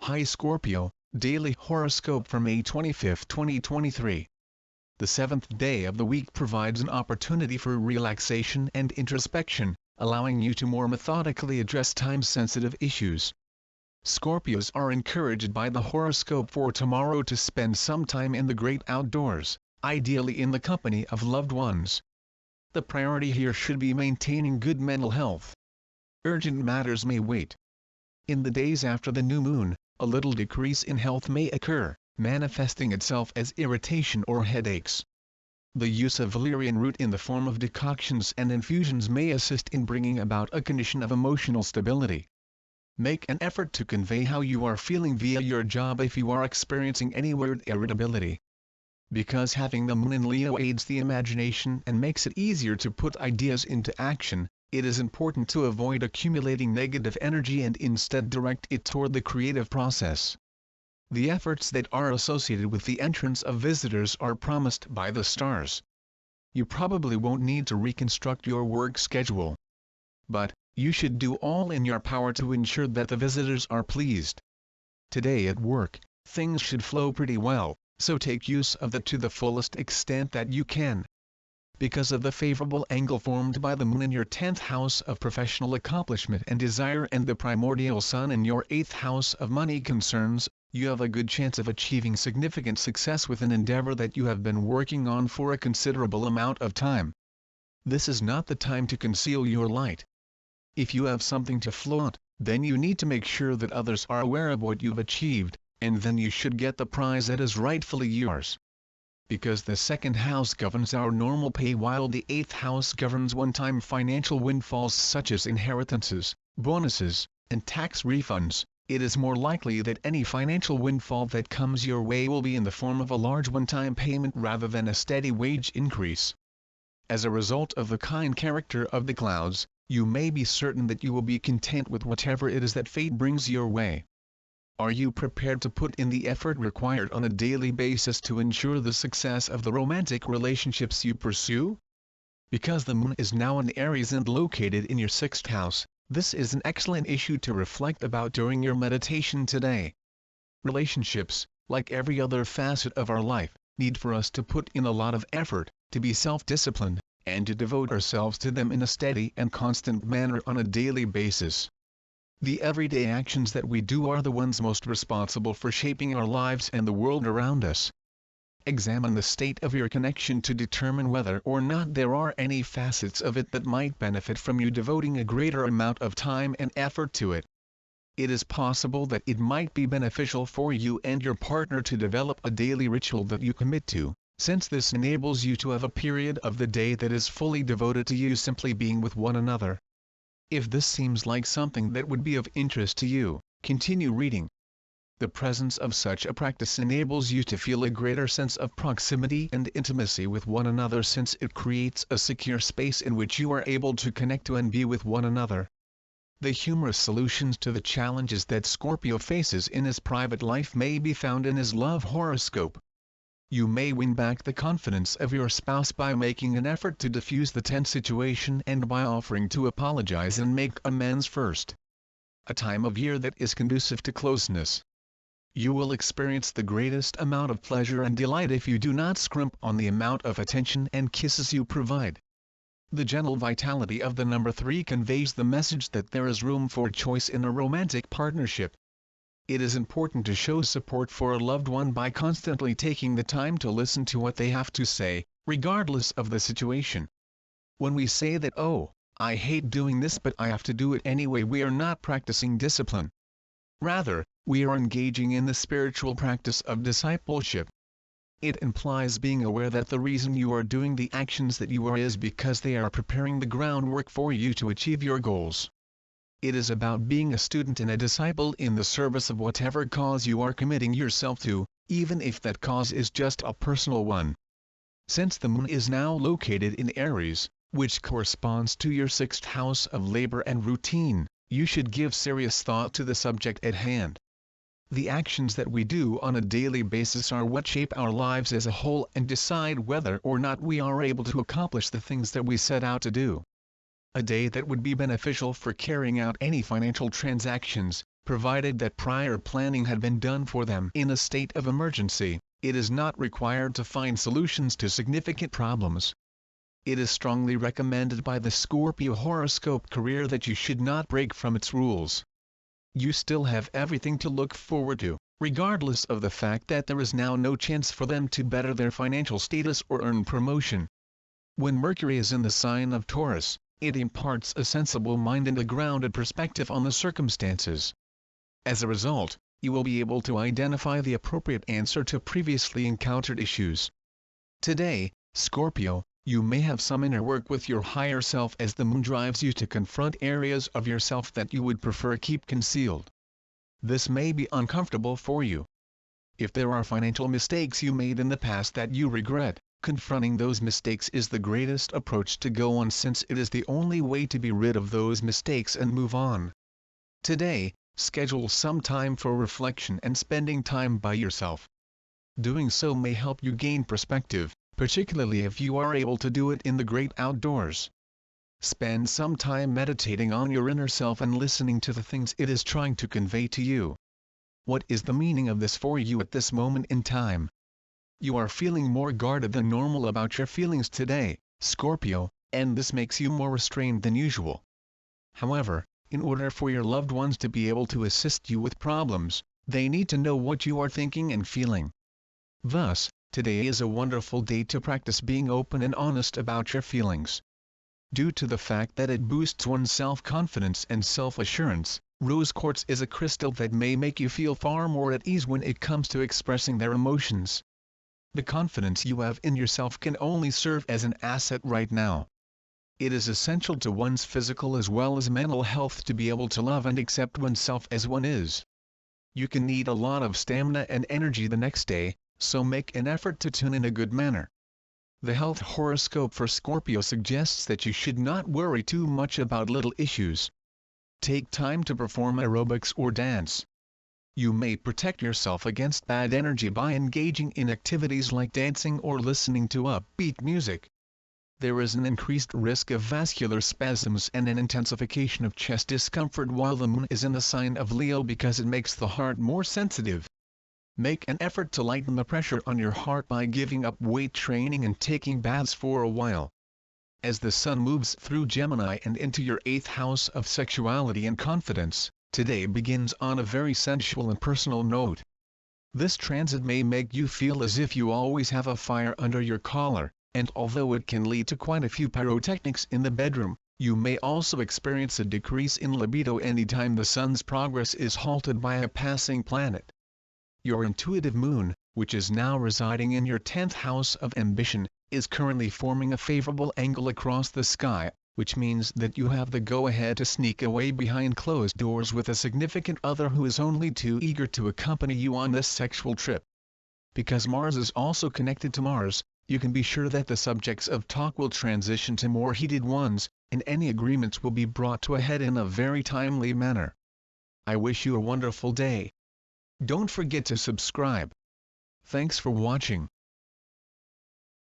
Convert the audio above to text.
Hi Scorpio, Daily Horoscope for May 25, 2023. The seventh day of the week provides an opportunity for relaxation and introspection, allowing you to more methodically address time-sensitive issues. Scorpios are encouraged by the horoscope for tomorrow to spend some time in the great outdoors, ideally in the company of loved ones. The priority here should be maintaining good mental health. Urgent matters may wait. In the days after the new moon, a little decrease in health may occur, manifesting itself as irritation or headaches. The use of valerian root in the form of decoctions and infusions may assist in bringing about a condition of emotional stability. Make an effort to convey how you are feeling via your job if you are experiencing any weird irritability. Because having the moon in Leo aids the imagination and makes it easier to put ideas into action, it is important to avoid accumulating negative energy and instead direct it toward the creative process. The efforts that are associated with the entrance of visitors are promised by the stars. You probably won't need to reconstruct your work schedule. But, you should do all in your power to ensure that the visitors are pleased. Today at work, things should flow pretty well, so take use of that to the fullest extent that you can. Because of the favorable angle formed by the moon in your 10th house of professional accomplishment and desire and the primordial sun in your 8th house of money concerns, you have a good chance of achieving significant success with an endeavor that you have been working on for a considerable amount of time. This is not the time to conceal your light. If you have something to flaunt, then you need to make sure that others are aware of what you've achieved, and then you should get the prize that is rightfully yours. Because the 2nd house governs our normal pay while the 8th house governs one-time financial windfalls such as inheritances, bonuses, and tax refunds, it is more likely that any financial windfall that comes your way will be in the form of a large one-time payment rather than a steady wage increase. As a result of the kind character of the clouds, you may be certain that you will be content with whatever it is that fate brings your way. Are you prepared to put in the effort required on a daily basis to ensure the success of the romantic relationships you pursue? Because the moon is now in Aries and located in your 6th house, this is an excellent issue to reflect about during your meditation today. Relationships, like every other facet of our life, need for us to put in a lot of effort, to be self-disciplined, and to devote ourselves to them in a steady and constant manner on a daily basis. The everyday actions that we do are the ones most responsible for shaping our lives and the world around us. Examine the state of your connection to determine whether or not there are any facets of it that might benefit from you devoting a greater amount of time and effort to it. It is possible that it might be beneficial for you and your partner to develop a daily ritual that you commit to, since this enables you to have a period of the day that is fully devoted to you simply being with one another. If this seems like something that would be of interest to you, continue reading. The presence of such a practice enables you to feel a greater sense of proximity and intimacy with one another since it creates a secure space in which you are able to connect to and be with one another. The humorous solutions to the challenges that Scorpio faces in his private life may be found in his love horoscope. You may win back the confidence of your spouse by making an effort to diffuse the tense situation and by offering to apologize and make amends first. A time of year that is conducive to closeness. You will experience the greatest amount of pleasure and delight if you do not scrimp on the amount of attention and kisses you provide. The gentle vitality of the number 3 conveys the message that there is room for choice in a romantic partnership. It is important to show support for a loved one by constantly taking the time to listen to what they have to say, regardless of the situation. When we say that, "Oh, I hate doing this but I have to do it anyway," we are not practicing discipline. Rather, we are engaging in the spiritual practice of discipleship. It implies being aware that the reason you are doing the actions that you are is because they are preparing the groundwork for you to achieve your goals. It is about being a student and a disciple in the service of whatever cause you are committing yourself to, even if that cause is just a personal one. Since the moon is now located in Aries, which corresponds to your 6th house of labor and routine, you should give serious thought to the subject at hand. The actions that we do on a daily basis are what shape our lives as a whole and decide whether or not we are able to accomplish the things that we set out to do. A day that would be beneficial for carrying out any financial transactions, provided that prior planning had been done for them in a state of emergency. It is not required to find solutions to significant problems. It is strongly recommended by the Scorpio horoscope career that you should not break from its rules. You still have everything to look forward to, regardless of the fact that there is now no chance for them to better their financial status or earn promotion. When Mercury is in the sign of Taurus, it imparts a sensible mind and a grounded perspective on the circumstances. As a result, you will be able to identify the appropriate answer to previously encountered issues. Today, Scorpio, you may have some inner work with your higher self as the moon drives you to confront areas of yourself that you would prefer keep concealed. This may be uncomfortable for you. If there are financial mistakes you made in the past that you regret, confronting those mistakes is the greatest approach to go on, since it is the only way to be rid of those mistakes and move on. Today, schedule some time for reflection and spending time by yourself. Doing so may help you gain perspective, particularly if you are able to do it in the great outdoors. Spend some time meditating on your inner self and listening to the things it is trying to convey to you. What is the meaning of this for you at this moment in time? You are feeling more guarded than normal about your feelings today, Scorpio, and this makes you more restrained than usual. However, in order for your loved ones to be able to assist you with problems, they need to know what you are thinking and feeling. Thus, today is a wonderful day to practice being open and honest about your feelings. Due to the fact that it boosts one's self-confidence and self-assurance, rose quartz is a crystal that may make you feel far more at ease when it comes to expressing their emotions. The confidence you have in yourself can only serve as an asset right now. It is essential to one's physical as well as mental health to be able to love and accept oneself as one is. You can need a lot of stamina and energy the next day, so make an effort to tune in a good manner. The health horoscope for Scorpio suggests that you should not worry too much about little issues. Take time to perform aerobics or dance. You may protect yourself against bad energy by engaging in activities like dancing or listening to upbeat music. There is an increased risk of vascular spasms and an intensification of chest discomfort while the moon is in the sign of Leo because it makes the heart more sensitive. Make an effort to lighten the pressure on your heart by giving up weight training and taking baths for a while. As the sun moves through Gemini and into your 8th house of sexuality and confidence, today begins on a very sensual and personal note. This transit may make you feel as if you always have a fire under your collar, and although it can lead to quite a few pyrotechnics in the bedroom, you may also experience a decrease in libido anytime the sun's progress is halted by a passing planet. Your intuitive moon, which is now residing in your 10th house of ambition, is currently forming a favorable angle across the sky, which means that you have the go-ahead to sneak away behind closed doors with a significant other who is only too eager to accompany you on this sexual trip. Because Mars is also connected to Mars, you can be sure that the subjects of talk will transition to more heated ones, and any agreements will be brought to a head in a very timely manner. I wish you a wonderful day. Don't forget to subscribe. Thanks for watching.